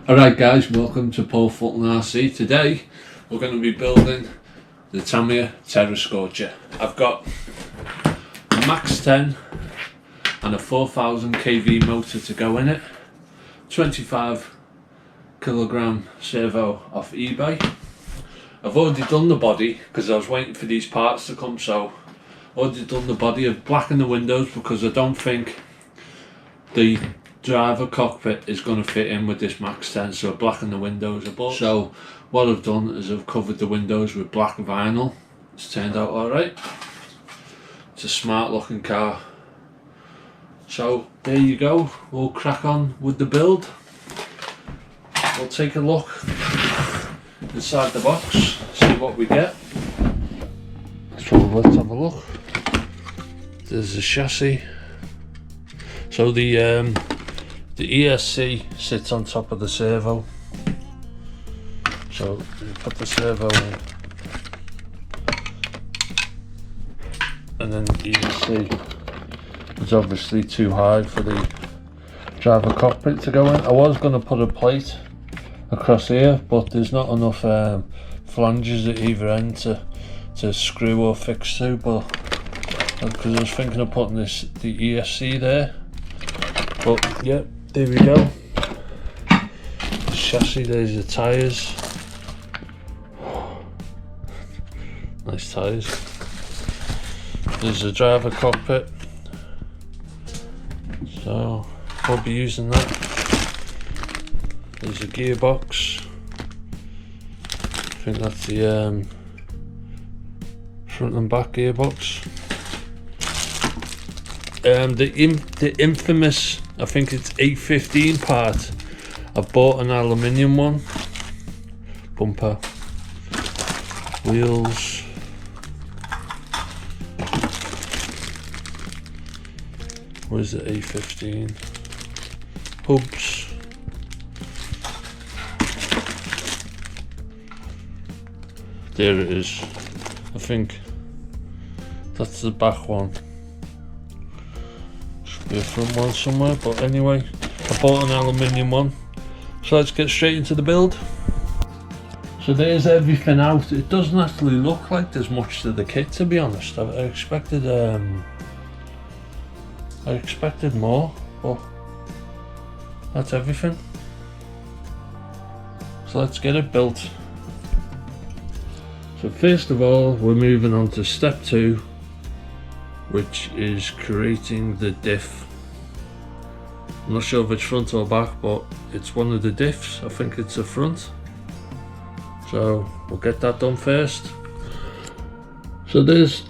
Alright guys, welcome to Paul Fulton RC. Today we're going to be building the Tamiya Terra Scorcher. I've got a Max 10 and a 4000 kV motor to go in it, 25 kilogram servo off eBay. I've already done the body because I was waiting for these parts to come, so I've already done the body. I've blackened the windows because I don't think the driver cockpit is going to fit in with this Max 10, so I've blackened the windows a bit. So what I've done is I've covered the windows with black vinyl. It's turned out alright. It's a smart looking car. So there you go, we'll crack on with the build. We'll take a look inside the box, see what we get. So let's have a look. There's the chassis. So the ESC sits on top of the servo. So you put the servo in, and then the ESC is obviously too high for the driver cockpit to go in. I was going to put a plate across here, but there's not enough flanges at either end to screw or fix to, but because I was thinking of putting the ESC there. But yeah, there we go. The chassis, there's the tyres. Nice tyres. There's the driver cockpit. So we'll be using that. There's a gearbox. I think that's the front and back gearbox. The infamous, I think it's 815 part. I bought an aluminium one. Bumper, wheels, where's the 815? Hubs. There it is. I think that's the back one. Be a front one somewhere, but anyway, I bought an aluminium one. So let's get straight into the build. So there's everything out. It doesn't actually look like there's much to the kit, to be honest. I expected more, but that's everything. So let's get it built. So first of all, we're moving on to step 2, which is creating the diff. I'm not sure if it's front or back, but it's one of the diffs. I think it's the front. So we'll get that done first. So there's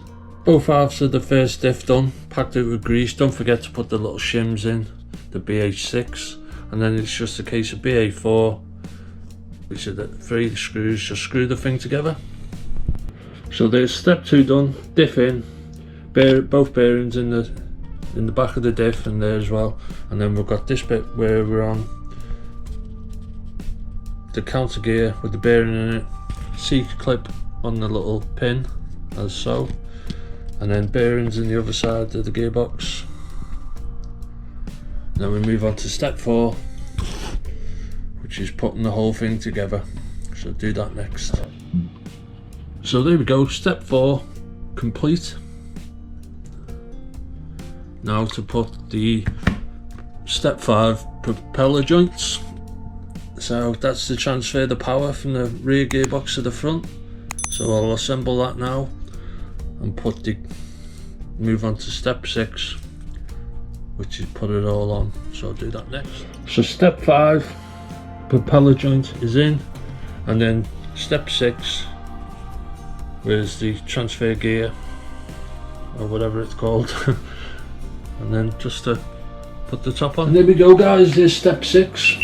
both halves of the first diff done, packed it with grease. Don't forget to put the little shims in, the BH6, and then it's just a case of BA4, which are the 3 screws. Just screw the thing together. So there's step 2 done, diff in. Both bearings in the back of the diff and there as well, and then we've got this bit where we're on the counter gear with the bearing in it, C-clip on the little pin as so, and then bearings in the other side of the gearbox. Then we move on to step 4, which is putting the whole thing together, so do that next. So there we go, step 4 complete. Now to put the step 5 propeller joints. So that's to transfer the power from the rear gearbox to the front. So I'll assemble that now and move on to step 6, which is put it all on. So I'll do that next. So step 5 propeller joint is in, and then step 6, where's the transfer gear or whatever it's called. And then just to put the top on. And there we go guys, there's step 6.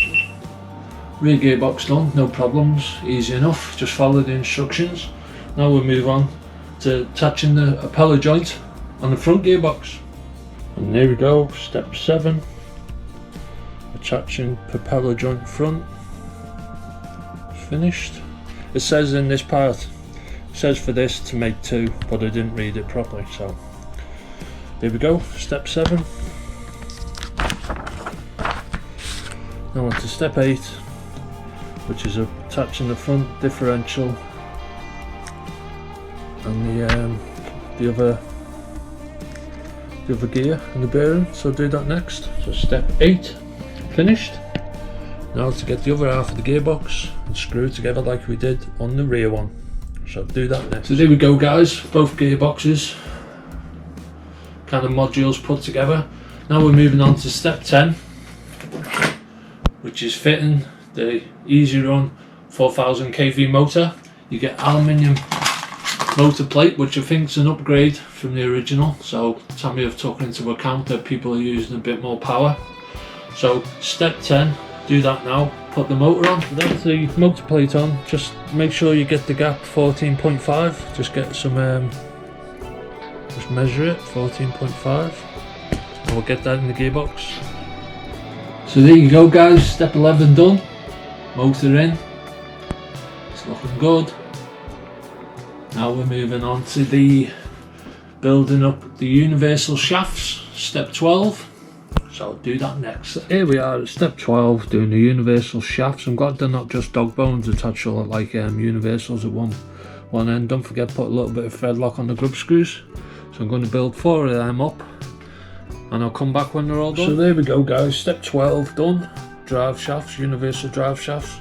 Rear gearbox done, no problems, easy enough, just follow the instructions. Now we'll move on to attaching the propeller joint on the front gearbox. And there we go, step 7. Attaching propeller joint front. Finished. It says in this part, it says for this to make 2, but I didn't read it properly, so there we go, step 7. Now on to step 8, which is attaching the front differential and the other gear and the bearing. So do that next. So step 8 finished. Now to get the other half of the gearbox and screw it together like we did on the rear one. So do that next. So there we go guys, both gearboxes, kind of modules put together. Now we're moving on to step 10, which is fitting the Easy Run 4000 kV motor. You get aluminium motor plate, which I think is an upgrade from the original, so Tamiya have taken into account that people are using a bit more power. So step 10, do that now, put the motor on. That's the motor plate on. Just make sure you get the gap 14.5, just get some just measure it, 14.5, and we'll get that in the gearbox. So there you go guys, step 11 done, motor in, it's looking good. Now we're moving on to the building up the universal shafts, step 12. So I'll do that next. So here we are at step 12, doing the universal shafts. I'm glad they're not just dog bones attached to like universals at one end. Don't forget, put a little bit of thread lock on the grub screws. So I'm going to build 4 of them up and I'll come back when they're all done. So there we go guys, step 12 done. Drive shafts, universal drive shafts.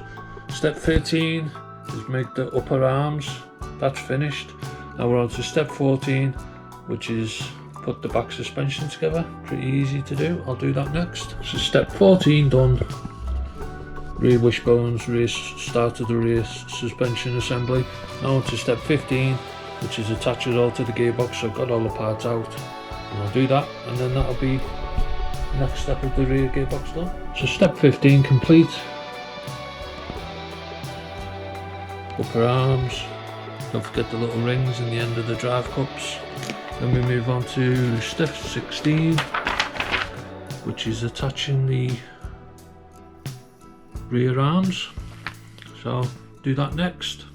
Step 13 is make the upper arms. That's finished. Now we're on to step 14, which is put the back suspension together. Pretty easy to do. I'll do that next. So step 14 done. Rear wishbones, rear start of the rear suspension assembly. Now on to step 15, which is attach it all to the gearbox. So I've got all the parts out, and I'll do that, and then that'll be the next step of the rear gearbox done. So step 15 complete. Upper arms. Don't forget the little rings in the end of the drive cups. Then we move on to step 16, which is attaching the rear arms. So do that next.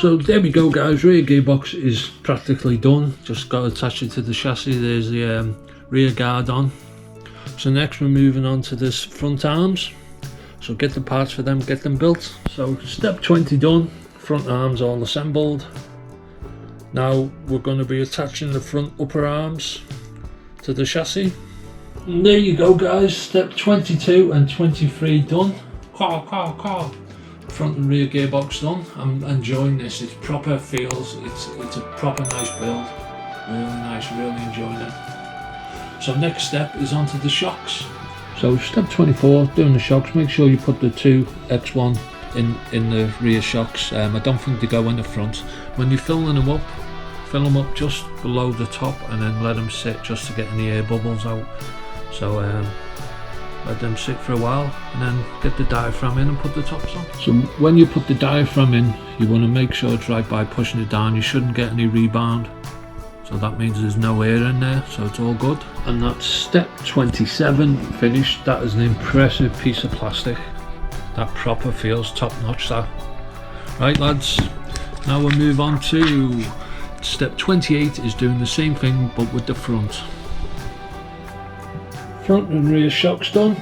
So there we go guys, rear gearbox is practically done. Just got to attach it to the chassis. There's the rear guard on. So next we're moving on to this front arms. So get the parts for them, get them built. So step 20 done, front arms all assembled. Now we're going to be attaching the front upper arms to the chassis. And there you go guys, step 22 and 23 done. Front and rear gearbox done. I'm enjoying this, it's proper feels, it's a proper nice build. Really nice, really enjoying it. So next step is onto the shocks. So step 24, doing the shocks, make sure you put the 2 X1 in the rear shocks. I don't think they go in the front. When you're filling them up, fill them up just below the top and then let them sit just to get any air bubbles out. So let them sit for a while and then get the diaphragm in and put the tops on. So when you put the diaphragm in, you want to make sure it's right by pushing it down. You shouldn't get any rebound. So that means there's no air in there, so it's all good. And that's step 27 finished. That is an impressive piece of plastic. That proper feels top notch, that. Right lads, now we'll move on to step 28 is doing the same thing but with the front. Front and rear shocks done.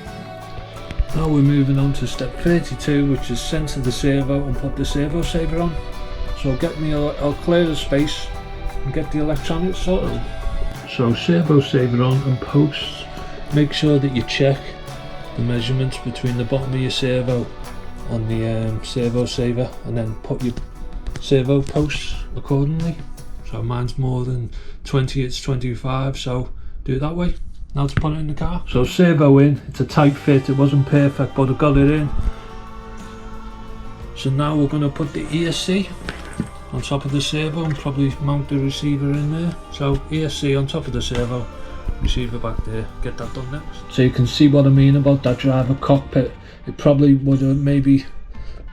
Now we're moving on to step 32, which is center the servo and put the servo saver on. So I'll clear the space and get the electronics sorted. So servo saver on and posts. Make sure that you check the measurements between the bottom of your servo and the servo saver, and then put your servo posts accordingly. So mine's more than 20, it's 25, so do it that way. Now to put it in the car. So servo in, it's a tight fit, it wasn't perfect but I got it in. So now we're going to put the ESC on top of the servo and probably mount the receiver in there. So ESC on top of the servo, receiver back there, get that done next. So you can see what I mean about that driver cockpit. It probably would have maybe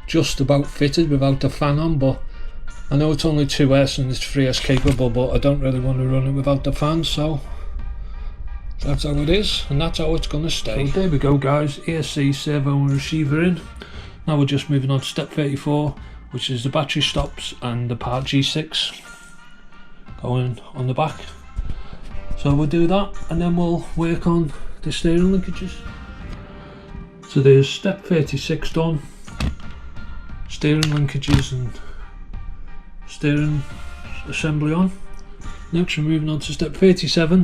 just about fitted without the fan on, but I know it's only 2S and it's 3S capable, but I don't really want to run it without the fan, so that's how it is and that's how it's going to stay. So there we go guys, ESC, servo and receiver in. Now we're just moving on to step 34, which is the battery stops and the part G6 going on the back. So we'll do that and then we'll work on the steering linkages. So there's step 36 done, steering linkages and steering assembly on. Next we're moving on to step 37,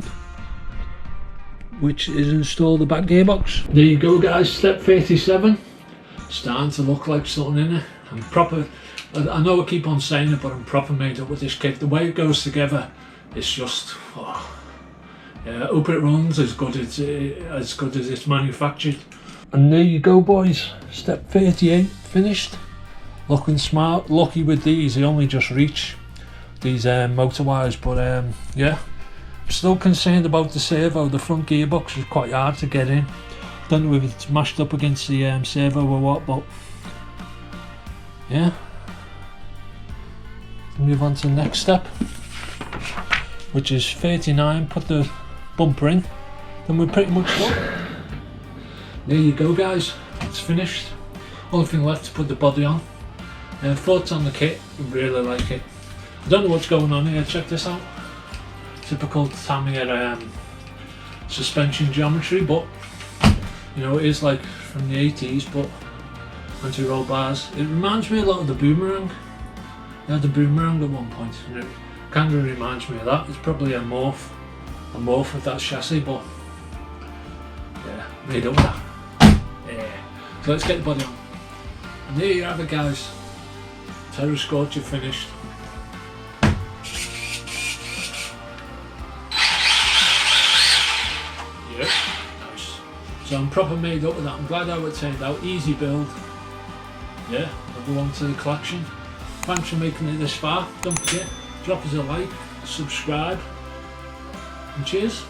which is install the back gearbox. There you go guys, step 37. Starting to look like something in it. I'm proper, I know I keep on saying it, but I'm proper made up with this kit. The way it goes together, it's just, oh, yeah, I hope it runs as good as it's manufactured. And there you go boys, step 38 finished. Looking smart. Lucky with these, they only just reach these motor wires, but yeah, I'm still concerned about the servo. The front gearbox is quite hard to get in. Don't know if it's mashed up against the servo or what, but yeah. Move on to the next step, which is 39, put the bumper in, then we're pretty much done. There you go guys, it's finished. Only thing left to put the body on. Thoughts on the kit, I really like it. I don't know what's going on here, check this out. Typical Tamiya suspension geometry, but you know, it is like from the 80s, but anti-roll bars. It reminds me a lot of the Boomerang. I had the Boomerang at one point, and it kind of reminds me of that. It's probably a morph of that chassis, but yeah, made up that. Yeah. So let's get the body on. And there you have it guys. Terra Scorcher finished. Yep, nice. So I'm proper made up with that. I'm glad how it turned out. Easy build. Yeah, another one to the collection. Thanks for making it this far. Don't forget, drop us a like, subscribe, and cheers.